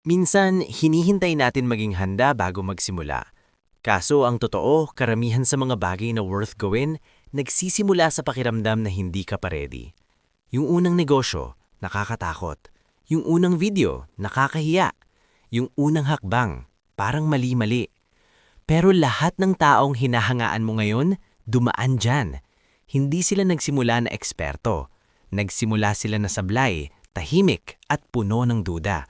Minsan, hinihintay natin maging handa bago magsimula. Kaso ang totoo, karamihan sa mga bagay na worth gawin, nagsisimula sa pakiramdam na hindi ka pa ready. Yung unang negosyo, nakakatakot. Yung unang video, nakakahiya. Yung unang hakbang, parang mali-mali. Pero lahat ng taong hinahangaan mo ngayon, dumaan dyan. Hindi sila nagsimula na eksperto. Nagsimula sila na sablay, tahimik at puno ng duda.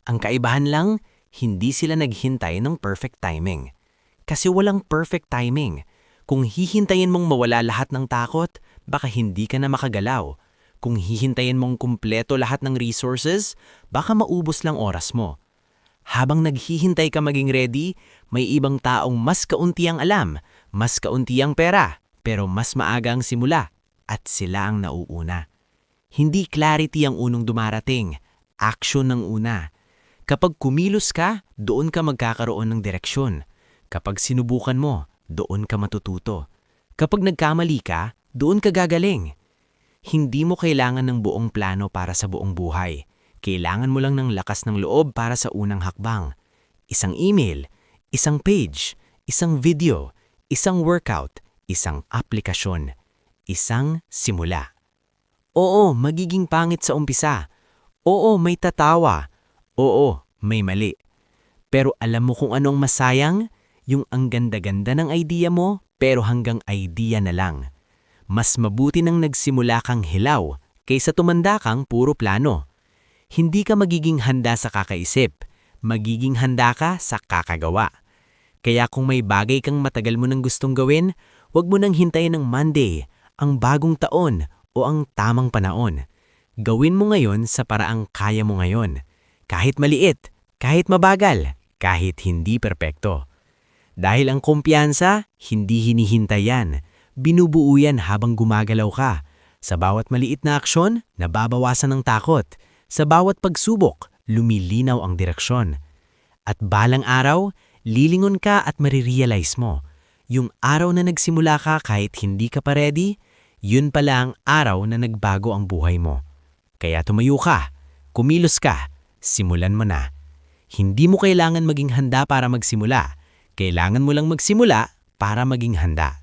Ang kaibahan lang, hindi sila naghintay ng perfect timing. Kasi walang perfect timing. Kung hihintayin mong mawala lahat ng takot, baka hindi ka na makagalaw. Kung hihintayin mong kumpleto lahat ng resources, baka maubos lang oras mo. Habang naghihintay ka maging ready, may ibang taong mas kaunti ang alam, mas kaunti ang pera, pero mas maaga ang simula, at sila ang nauuna. Hindi clarity ang unang dumarating, action ang una. Kapag kumilos ka, doon ka magkakaroon ng direksyon. Kapag sinubukan mo, doon ka matututo. Kapag nagkamali ka, doon ka gagaling. Hindi mo kailangan ng buong plano para sa buong buhay. Kailangan mo lang ng lakas ng loob para sa unang hakbang. Isang email, isang page, isang video, isang workout, isang aplikasyon, isang simula. Oo, magiging pangit sa umpisa. Oo, may tatawa. Oo, may mali. Pero alam mo kung anong masayang? Yung ang ganda-ganda ng idea mo, pero hanggang idea na lang. Mas mabuti nang nagsimula kang hilaw, kaysa tumanda kang puro plano. Hindi ka magiging handa sa kakaisip, magiging handa ka sa kakagawa. Kaya kung may bagay kang matagal mo nang gustong gawin, huwag mo nang hintayin ng Monday, ang bagong taon o ang tamang panahon. Gawin mo ngayon sa paraang kaya mo ngayon. Kahit maliit, kahit mabagal, kahit hindi perpekto. Dahil ang kumpiyansa, hindi hinihintay yan. Binubuo yan habang gumagalaw ka. Sa bawat maliit na aksyon, nababawasan ng takot. Sa bawat pagsubok, lumilinaw ang direksyon. At balang araw, lilingon ka at marirealize mo. Yung araw na nagsimula ka kahit hindi ka pa ready, yun pala ang araw na nagbago ang buhay mo. Kaya tumayo ka, kumilos ka, simulan mo na. Hindi mo kailangan maging handa para magsimula. Kailangan mo lang magsimula para maging handa.